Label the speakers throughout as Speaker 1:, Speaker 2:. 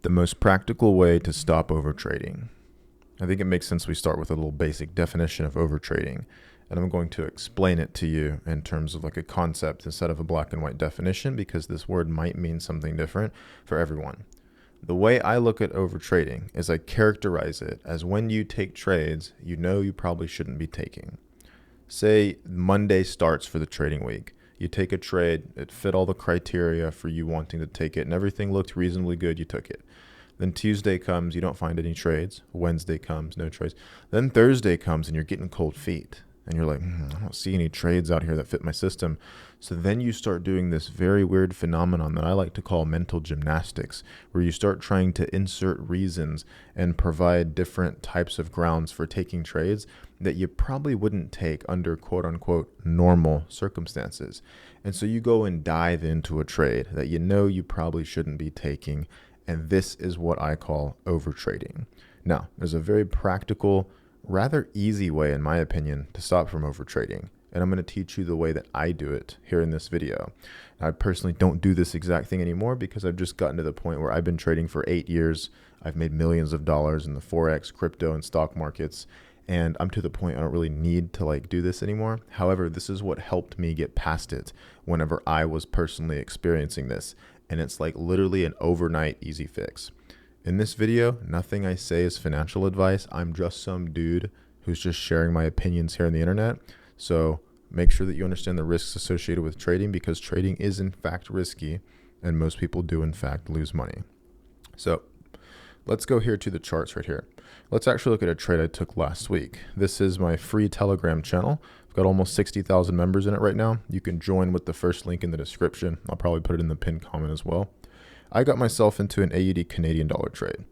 Speaker 1: The most practical way to stop overtrading. I think it makes sense we start with a little basic definition of overtrading, and I'm going to explain it to you in terms of like a concept instead of a black and white definition, because this word might mean something different for everyone. The way I look at overtrading is I characterize it as when you take trades you know you probably shouldn't be taking. Say Monday starts for the trading week. You take a trade, it fit all the criteria for you wanting to take it, and everything looked reasonably good, you took it. Then Tuesday comes, you don't find any trades. Wednesday comes, no trades. Then Thursday comes and you're getting cold feet. And you're like, I don't see any trades out here that fit my system. So then you start doing this very weird phenomenon that I like to call mental gymnastics, where you start trying to insert reasons and provide different types of grounds for taking trades that you probably wouldn't take under quote unquote normal circumstances. And so you go and dive into a trade that you know you probably shouldn't be taking. And this is what I call overtrading. Now, there's a very practical, rather easy way, in my opinion, to stop from overtrading. And I'm going to teach you the way that I do it here in this video. I personally don't do this exact thing anymore because I've just gotten to the point where I've been trading for 8 years. I've made millions of dollars in the Forex, crypto, and stock markets. And I'm to the point I don't really need to do this anymore. However, this is what helped me get past it whenever I was personally experiencing this. And it's like literally an overnight easy fix. In this video, nothing I say is financial advice. I'm just some dude who's just sharing my opinions here on the internet. So make sure that you understand the risks associated with trading, because trading is in fact risky and most people do in fact lose money. So let's go here to the charts right here. Let's actually look at a trade I took last week. This is my free Telegram channel. I've got almost 60,000 members in it right now. You can join with the first link in the description. I'll probably put it in the pinned comment as well. I got myself into an AUD Canadian dollar trade.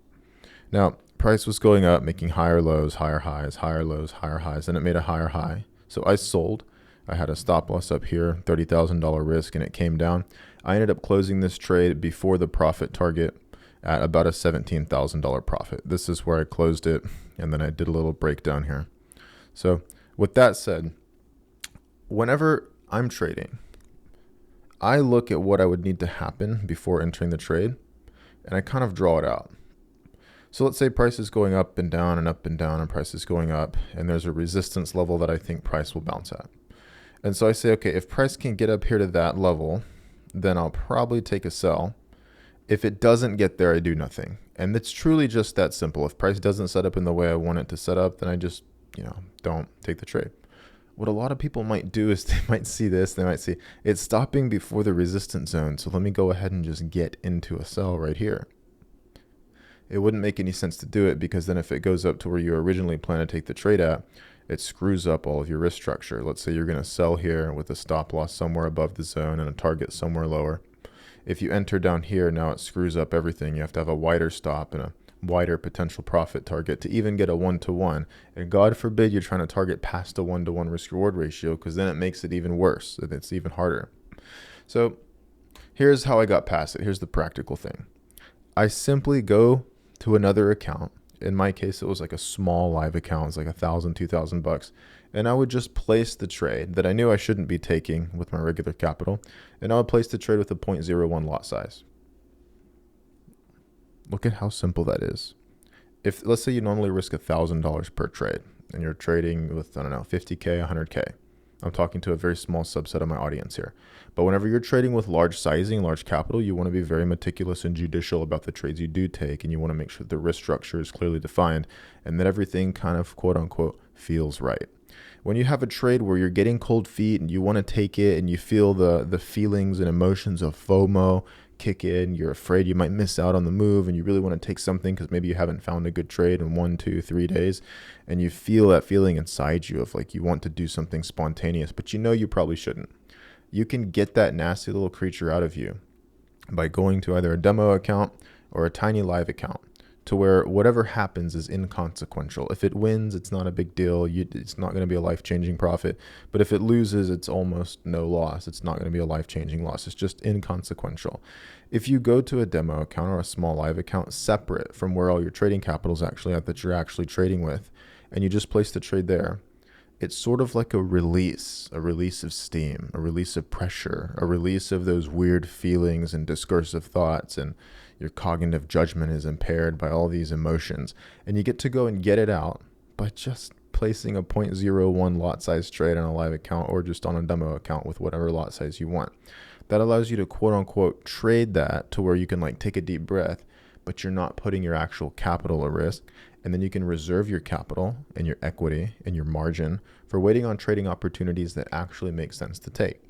Speaker 1: Now, price was going up, making higher lows, higher highs, higher lows, higher highs, and it made a higher high. So I sold. I had a stop loss up here, $30,000 risk, and it came down. I ended up closing this trade before the profit target at about a $17,000 profit. This is where I closed it, and then I did a little breakdown here. So with that said, whenever I'm trading, I look at what I would need to happen before entering the trade, and I kind of draw it out. So let's say price is going up and down and up and down, and price is going up, and there's a resistance level that I think price will bounce at. And so I say, okay, if price can get up here to that level, then I'll probably take a sell. If it doesn't get there, I do nothing. And it's truly just that simple. If price doesn't set up in the way I want it to set up, then I just, don't take the trade. What a lot of people might do is they might see this, they might see it's stopping before the resistance zone. So let me go ahead and just get into a sell right here. It wouldn't make any sense to do it, because then if it goes up to where you originally plan to take the trade at, it screws up all of your risk structure. Let's say you're going to sell here with a stop loss somewhere above the zone and a target somewhere lower. If you enter down here, now it screws up everything. You have to have a wider stop and a wider potential profit target to even get a 1-to-1. And God forbid you're trying to target past a 1-to-1 risk reward ratio, because then it makes it even worse. It's even harder. So here's how I got past it. Here's the practical thing. I simply go to another account. In my case, it was like a small live account. It's like $1,000, $2,000. And I would just place the trade that I knew I shouldn't be taking with my regular capital. And I would place the trade with a 0.01 lot size. Look at how simple that is. If let's say you normally risk $1,000 per trade and you're trading with, 50K, 100K. I'm talking to a very small subset of my audience here. But whenever you're trading with large sizing, large capital, you want to be very meticulous and judicial about the trades you do take. And you want to make sure the risk structure is clearly defined and that everything kind of quote unquote feels right. When you have a trade where you're getting cold feet and you want to take it and you feel the feelings and emotions of FOMO kick in, you're afraid you might miss out on the move and you really want to take something because maybe you haven't found a good trade in 1, 2, 3 days, and you feel that feeling inside you of like you want to do something spontaneous, but you know you probably shouldn't. You can get that nasty little creature out of you by going to either a demo account or a tiny live account, to where whatever happens is inconsequential. If it wins, it's not a big deal. It's not going to be a life-changing profit. But if it loses, it's almost no loss. It's not going to be a life-changing loss. It's just inconsequential. If you go to a demo account or a small live account separate from where all your trading capital is actually at that you're actually trading with, and you just place the trade there, it's sort of like a release of steam, a release of pressure, a release of those weird feelings and discursive thoughts. And your cognitive judgment is impaired by all these emotions, and you get to go and get it out by just placing a 0.01 lot size trade on a live account or just on a demo account with whatever lot size you want. That allows you to quote unquote trade that to where you can like take a deep breath, but you're not putting your actual capital at risk. And then you can reserve your capital and your equity and your margin for waiting on trading opportunities that actually make sense to take.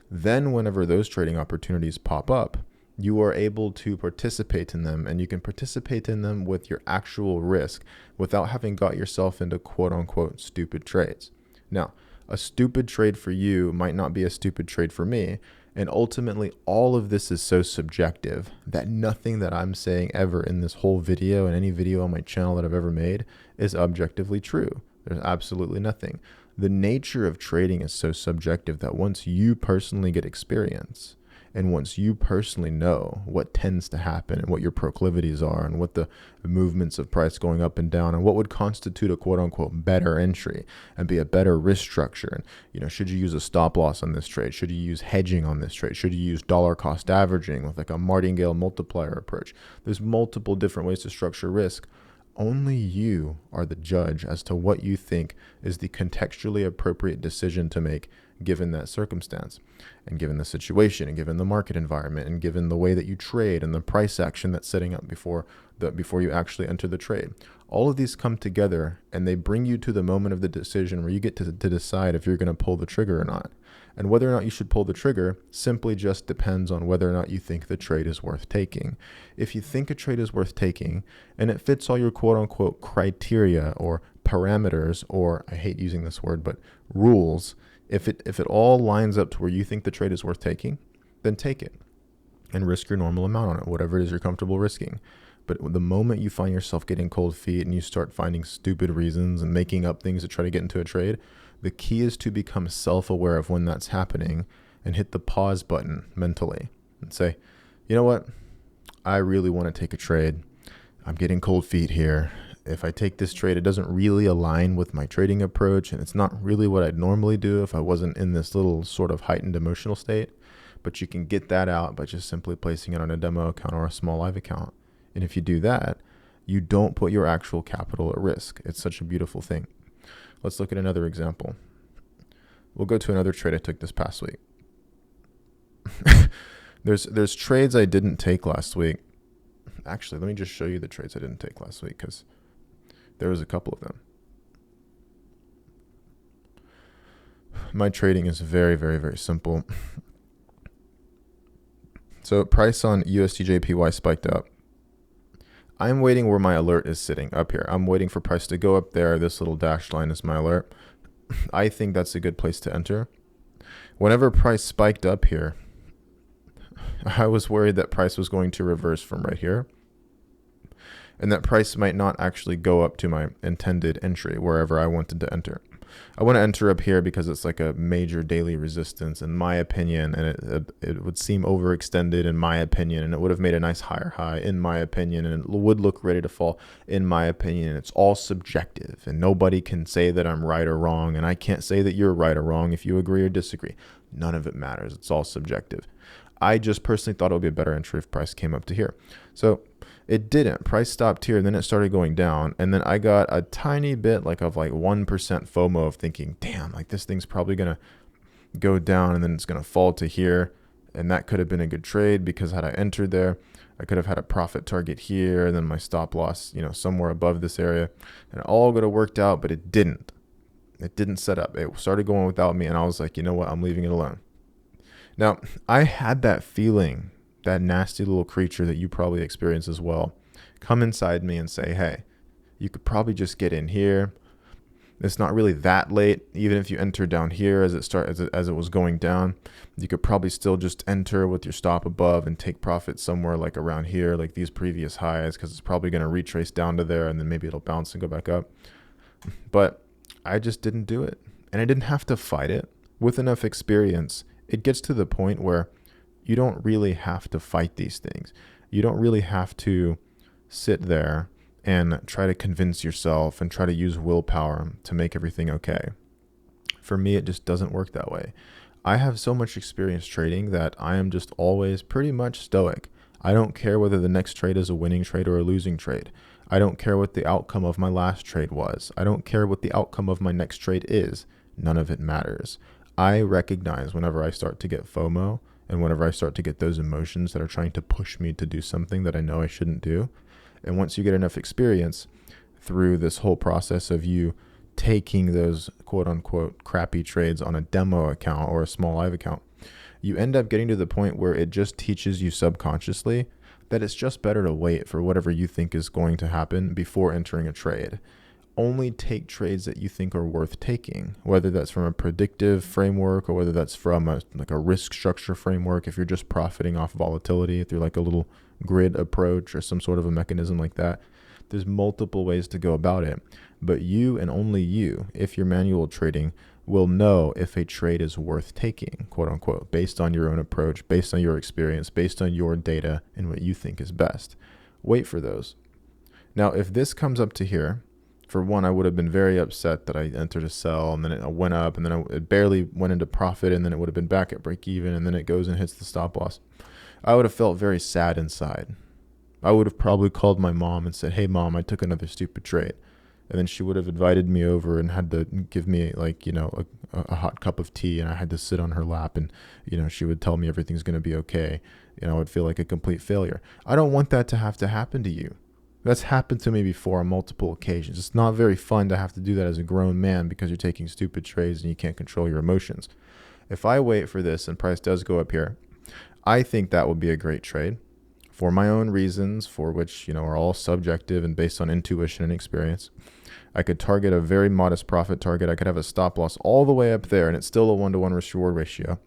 Speaker 1: Then whenever those trading opportunities pop up, you are able to participate in them, and you can participate in them with your actual risk without having got yourself into quote unquote stupid trades. Now, a stupid trade for you might not be a stupid trade for me. And ultimately, all of this is so subjective that nothing that I'm saying ever in this whole video and any video on my channel that I've ever made is objectively true. There's absolutely nothing. The nature of trading is so subjective that once you personally get experience, and once you personally know what tends to happen and what your proclivities are and what the movements of price going up and down and what would constitute a quote unquote better entry and be a better risk structure. And, should you use a stop loss on this trade? Should you use hedging on this trade? Should you use dollar cost averaging with like a martingale multiplier approach? There's multiple different ways to structure risk. Only you are the judge as to what you think is the contextually appropriate decision to make given that circumstance and given the situation and given the market environment and given the way that you trade and the price action that's setting up before you actually enter the trade. All of these come together and they bring you to the moment of the decision where you get to decide if you're going to pull the trigger or not. And whether or not you should pull the trigger simply just depends on whether or not you think the trade is worth taking. If you think a trade is worth taking and it fits all your quote unquote criteria or parameters, or I hate using this word, but rules, if it all lines up to where you think the trade is worth taking, then take it and risk your normal amount on it, whatever it is you're comfortable risking. But the moment you find yourself getting cold feet and you start finding stupid reasons and making up things to try to get into a trade, the key is to become self-aware of when that's happening and hit the pause button mentally and say, you know what? I really want to take a trade. I'm getting cold feet here. If I take this trade, it doesn't really align with my trading approach, and it's not really what I'd normally do if I wasn't in this little sort of heightened emotional state. But you can get that out by just simply placing it on a demo account or a small live account. And if you do that, you don't put your actual capital at risk. It's such a beautiful thing. Let's look at another example. We'll go to another trade I took this past week. There's trades I didn't take last week. Actually, let me just show you the trades I didn't take last week because there was a couple of them. My trading is very, very, very simple. So price on USDJPY spiked up. I'm waiting where my alert is sitting up here. I'm waiting for price to go up there. This little dashed line is my alert. I think that's a good place to enter. Whenever price spiked up here, I was worried that price was going to reverse from right here, and that price might not actually go up to my intended entry wherever I wanted to enter. I want to enter up here because it's like a major daily resistance in my opinion, and it would seem overextended in my opinion, and it would have made a nice higher high in my opinion, and it would look ready to fall in my opinion. It's all subjective, and nobody can say that I'm right or wrong, and I can't say that you're right or wrong if you agree or disagree. None of it matters. It's all subjective. I just personally thought it would be a better entry if price came up to here. So it didn't. Price stopped here, and then it started going down. And then I got a tiny bit of 1% FOMO of thinking, damn, like this thing's probably going to go down and then it's going to fall to here. And that could have been a good trade because had I entered there, I could have had a profit target here and then my stop loss, somewhere above this area. And it all could have worked out, but it didn't. It didn't set up. It started going without me, and I was like, you know what? I'm leaving it alone. Now, I had that feeling, that nasty little creature that you probably experience as well, come inside me and say, hey, you could probably just get in here. It's not really that late. Even if you enter down here as it was going down, you could probably still just enter with your stop above and take profit somewhere like around here, like these previous highs, because it's probably going to retrace down to there and then maybe it'll bounce and go back up. But I just didn't do it, and I didn't have to fight it. With enough experience, it gets to the point where you don't really have to fight these things. You don't really have to sit there and try to convince yourself and try to use willpower to make everything okay. For me, it just doesn't work that way. I have so much experience trading that I am just always pretty much stoic. I don't care whether the next trade is a winning trade or a losing trade. I don't care what the outcome of my last trade was. I don't care what the outcome of my next trade is. None of it matters. I recognize whenever I start to get FOMO and whenever I start to get those emotions that are trying to push me to do something that I know I shouldn't do. And once you get enough experience through this whole process of you taking those quote unquote crappy trades on a demo account or a small live account, you end up getting to the point where it just teaches you subconsciously that it's just better to wait for whatever you think is going to happen before entering a trade. Only take trades that you think are worth taking, whether that's from a predictive framework or whether that's from a risk structure framework. If you're just profiting off volatility through like a little grid approach or some sort of a mechanism like that, there's multiple ways to go about it. But you and only you, if you're manual trading, will know if a trade is worth taking, quote unquote, based on your own approach, based on your experience, based on your data and what you think is best. Wait for those. Now, if this comes up to here, for one, I would have been very upset that I entered a sell and then it went up and then it barely went into profit and then it would have been back at break even and then it goes and hits the stop loss. I would have felt very sad inside. I would have probably called my mom and said, "Hey mom, I took another stupid trade." And then she would have invited me over and had to give me a hot cup of tea and I had to sit on her lap and, she would tell me everything's going to be okay. I would feel like a complete failure. I don't want that to have to happen to you. That's happened to me before on multiple occasions. It's not very fun to have to do that as a grown man because you're taking stupid trades and you can't control your emotions. If I wait for this and price does go up here, I think that would be a great trade for my own reasons, for which, are all subjective and based on intuition and experience. I could target a very modest profit target. I could have a stop loss all the way up there and it's still a 1-to-1 risk reward ratio.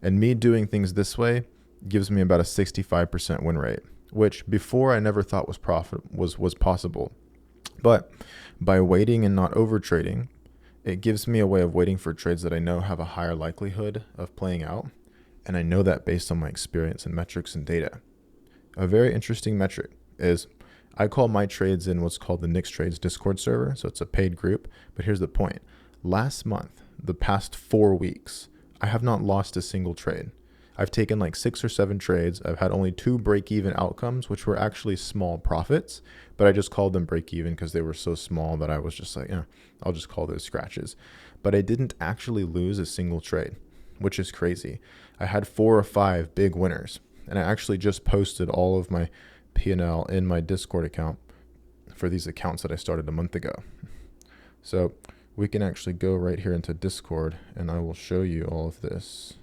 Speaker 1: And me doing things this way gives me about a 65% win rate, which before I never thought was possible. But by waiting and not over trading, it gives me a way of waiting for trades that I know have a higher likelihood of playing out. And I know that based on my experience and metrics and data. A very interesting metric is I call my trades in what's called the Nix Trades Discord server. So it's a paid group. But here's the point. Last month, the past 4 weeks, I have not lost a single trade. I've taken like 6 or 7 trades. I've had only 2 break-even outcomes, which were actually small profits, but I just called them break-even because they were so small that I was just like, I'll just call those scratches. But I didn't actually lose a single trade, which is crazy. I had 4 or 5 big winners, and I actually just posted all of my P&L in my Discord account for these accounts that I started a month ago. So we can actually go right here into Discord, and I will show you all of this.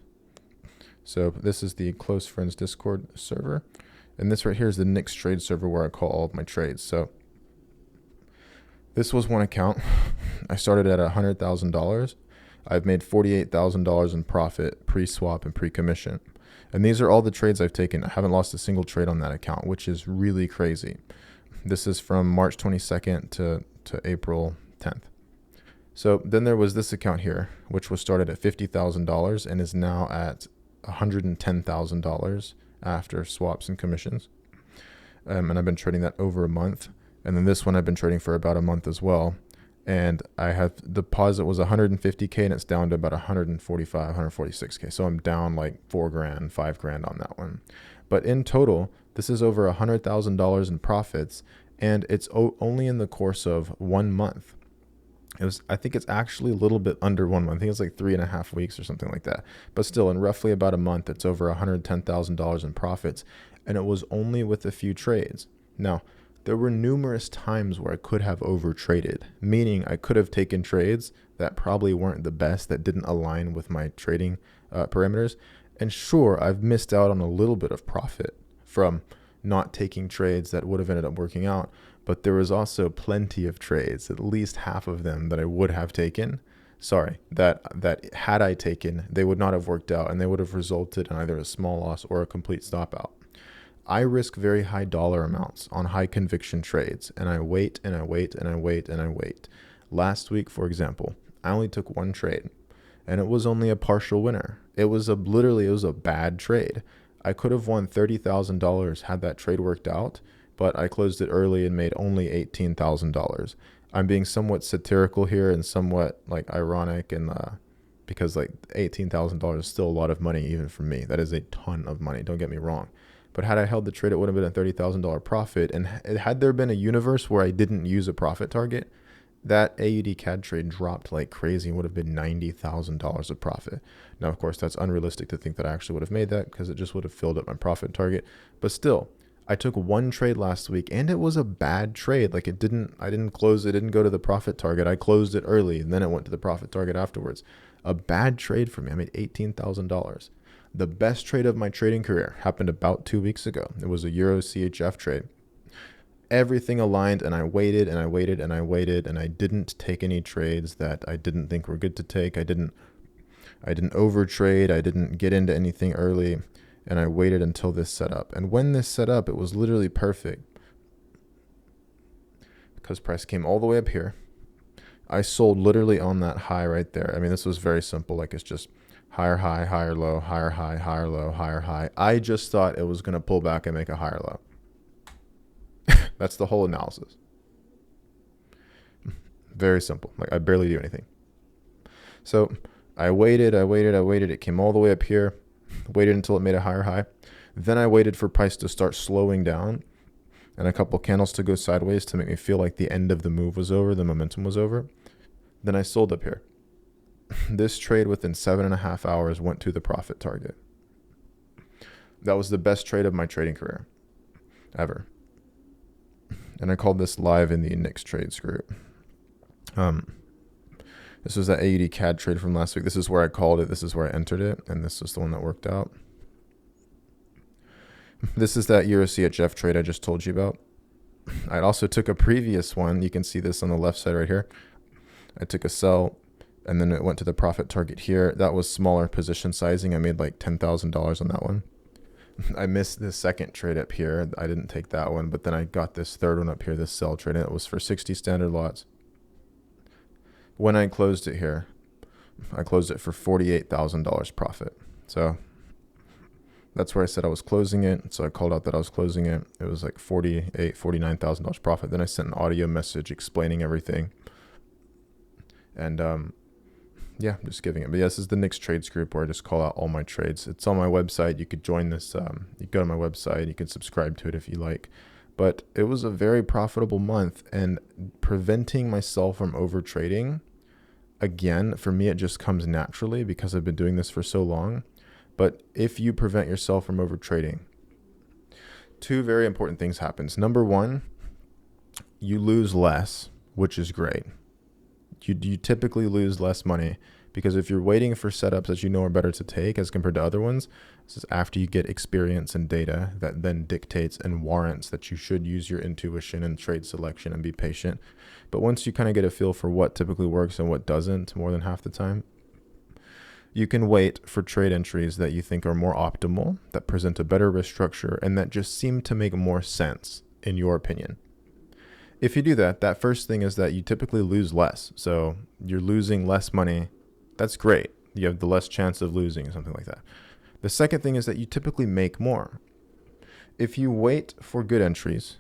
Speaker 1: So this is the Close Friends Discord server. And this right here is the Nix Trade server where I call all of my trades. So this was one account. I started at $100,000. I've made $48,000 in profit pre-swap and pre-commission. And these are all the trades I've taken. I haven't lost a single trade on that account, which is really crazy. This is from March 22nd to April 10th. So then there was this account here, which was started at $50,000 and is now at $110,000 after swaps and commissions. And I've been trading that over a month. And then this one I've been trading for about a month as well. And I have deposit was 150K and it's down to about 145, 146K. So I'm down like $4,000, $5,000 on that one. But in total, this is over $100,000 in profits. And it's only in the course of 1 month. I think it's actually a little bit under 1 month. I think it's like 3.5 weeks or something like that. But still, in roughly about a month, it's over $110,000 in profits. And it was only with a few trades. Now, there were numerous times where I could have over traded, meaning I could have taken trades that probably weren't the best, that didn't align with my trading parameters. And sure, I've missed out on a little bit of profit from not taking trades that would have ended up working out. But there was also plenty of trades, at least half of them, that I would have taken. That had I taken, they would not have worked out and they would have resulted in either a small loss or a complete stop out. I risk very high dollar amounts on high conviction trades, and I wait and I wait and I wait and I wait. Last week, for example, I only took 1 trade and it was only a partial winner. It was a bad trade. I could have won $30,000 had that trade worked out, but I closed it early and made only $18,000. I'm being somewhat satirical here and somewhat like ironic, and because like $18,000 is still a lot of money even for me. That is a ton of money. Don't get me wrong. But had I held the trade, it would have been a $30,000 profit. And had there been a universe where I didn't use a profit target, that AUD CAD trade dropped like crazy and would have been $90,000 of profit. Now, of course, that's unrealistic to think that I actually would have made that because it just would have filled up my profit target. But still, I took one trade last week and it was a bad trade. Like I didn't close it, didn't go to the profit target. I closed it early and then it went to the profit target afterwards. A bad trade for me. I made $18,000. The best trade of my trading career happened about 2 weeks ago. It was a Euro CHF trade. Everything aligned and I waited and I waited and I waited and I didn't take any trades that I didn't think were good to take. I didn't overtrade. I didn't get into anything early and I waited until this set up. And when this set up, it was literally perfect because price came all the way up here. I sold literally on that high right there. I mean, this was very simple. Like it's just higher high, higher low, higher high, higher low, higher high. I just thought it was going to pull back and make a higher low. That's the whole analysis. Very simple. Like I barely do anything. So I waited. It came all the way up here. Waited until it made a higher high. Then I waited for price to start slowing down and a couple candles to go sideways to make me feel like the end of the move was over, the momentum was over. Then I sold up here. This trade within 7.5 hours went to the profit target. That was the best trade of my trading career ever. And I called this live in the Nick's Trades group. This was that AUD CAD trade from last week. This is where I called it. This is where I entered it. And this is the one that worked out. This is that Euro CHF trade I just told you about. I also took a previous one. You can see this on the left side right here. I took a sell and then it went to the profit target here. That was smaller position sizing. I made like $10,000 on that one. I missed this second trade up here. I didn't take that one, but then I got this third one up here, this sell trade, and it was for 60 standard lots. When I closed it here, I closed it for $48,000 profit. So that's where I said I was closing it. So I called out that I was closing it. It was like $49,000 profit. Then I sent an audio message explaining everything. And yeah, I'm just giving it. But yeah, this is the Nick's Trades group where I just call out all my trades. It's on my website. You could join this. You go to my website. You can subscribe to it if you like. But it was a very profitable month. And preventing myself from overtrading, again, for me, it just comes naturally because I've been doing this for so long. But if you prevent yourself from overtrading, two very important things happens. Number one, you lose less, which is great. You typically lose less money because if you're waiting for setups that you know are better to take as compared to other ones, this is after you get experience and data that then dictates and warrants that you should use your intuition and trade selection and be patient. But once you kind of get a feel for what typically works and what doesn't more than half the time, you can wait for trade entries that you think are more optimal, that present a better risk structure, and that just seem to make more sense in your opinion. If you do that, that first thing is that you typically lose less. So you're losing less money. That's great. You have the less chance of losing, something like that. The second thing is that you typically make more. If you wait for good entries,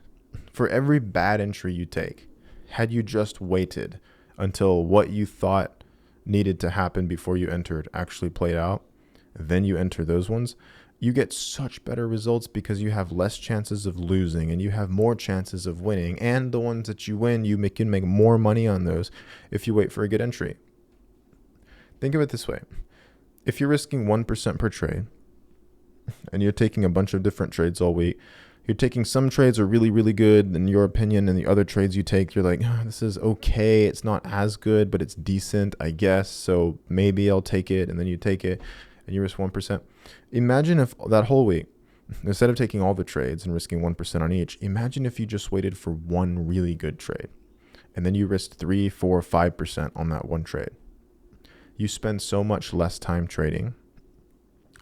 Speaker 1: for every bad entry you take, had you just waited until what you thought needed to happen before you entered actually played out, then you enter those ones, you get such better results because you have less chances of losing and you have more chances of winning. And the ones that you win, can make more money on those if you wait for a good entry. Think of it this way. If you're risking 1% per trade and you're taking a bunch of different trades all week, you're taking some trades are really, really good in your opinion, and the other trades you take, you're like, oh, this is okay. It's not as good, but it's decent, I guess. So maybe I'll take it. And then you take it and you risk 1%. Imagine if that whole week, instead of taking all the trades and risking 1% on each, imagine if you just waited for one really good trade and then you risked 3, 4, 5% on that one trade. You spend so much less time trading.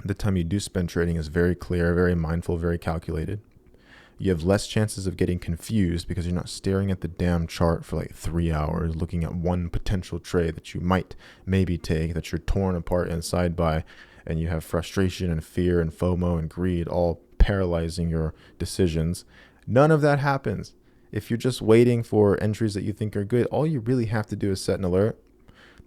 Speaker 1: The time you do spend trading is very clear, very mindful, very calculated. You have less chances of getting confused because you're not staring at the damn chart for like 3 hours looking at one potential trade that you might maybe take, that you're torn apart inside by, and you have frustration and fear and FOMO and greed all paralyzing your decisions. None of that happens. If you're just waiting for entries that you think are good, all you really have to do is set an alert.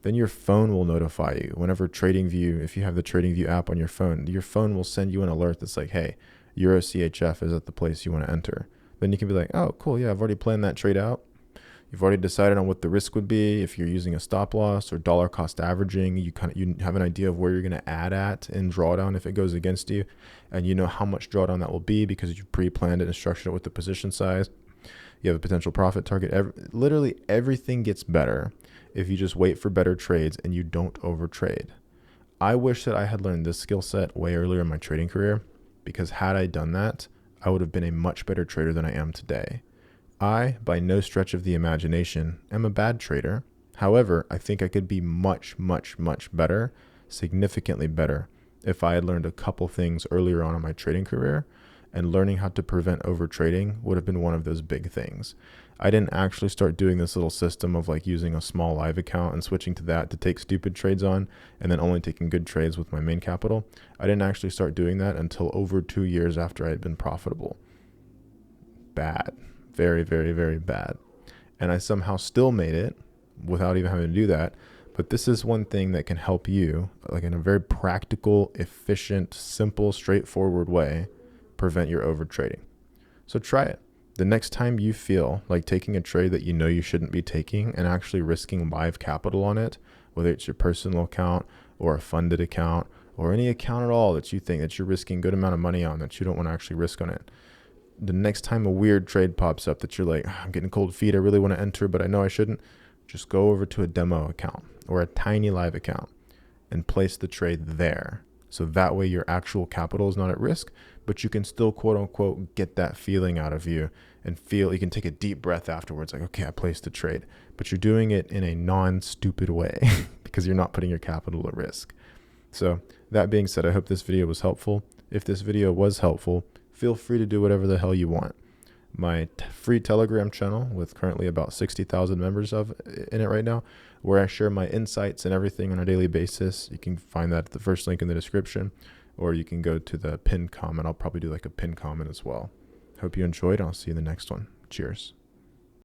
Speaker 1: Then your phone will notify you. Whenever TradingView, if you have the TradingView app on your phone will send you an alert that's like, hey, Euro CHF is at the place you want to enter. Then you can be like, oh, cool. Yeah, I've already planned that trade out. You've already decided on what the risk would be. If you're using a stop loss or dollar cost averaging, you have an idea of where you're going to add at in drawdown if it goes against you, and you know how much drawdown that will be because you pre-planned it and structured it with the position size. You have a potential profit target. Literally everything gets better if you just wait for better trades and you don't overtrade. I wish that I had learned this skill set way earlier in my trading career, because had I done that, I would have been a much better trader than I am today. I, by no stretch of the imagination, am a bad trader. However, I think I could be much, much, much better, significantly better, if I had learned a couple things earlier on in my trading career, and learning how to prevent overtrading would have been one of those big things. I didn't actually start doing this little system of like using a small live account and switching to that to take stupid trades on, and then only taking good trades with my main capital. I didn't actually start doing that until over 2 years after I had been profitable. Bad. Very, very, very bad. And I somehow still made it without even having to do that. But this is one thing that can help you, like in a very practical, efficient, simple, straightforward way, prevent your overtrading. So try it. The next time you feel like taking a trade that you know you shouldn't be taking and actually risking live capital on it, whether it's your personal account or a funded account or any account at all that you think that you're risking a good amount of money on that you don't want to actually risk on it. The next time a weird trade pops up that you're like, I'm getting cold feet, I really want to enter, but I know I shouldn't, just go over to a demo account or a tiny live account and place the trade there. So that way your actual capital is not at risk, but you can still, quote unquote, get that feeling out of you and feel, you can take a deep breath afterwards, like, okay, I placed the trade, but you're doing it in a non-stupid way because you're not putting your capital at risk. So that being said, I hope this video was helpful. If this video was helpful, feel free to do whatever the hell you want. My free Telegram channel with currently about 60,000 members in it right now, where I share my insights and everything on a daily basis. You can find that at the first link in the description, or you can go to the pinned comment. I'll probably do like a pinned comment as well. Hope you enjoyed. I'll see you in the next one. Cheers.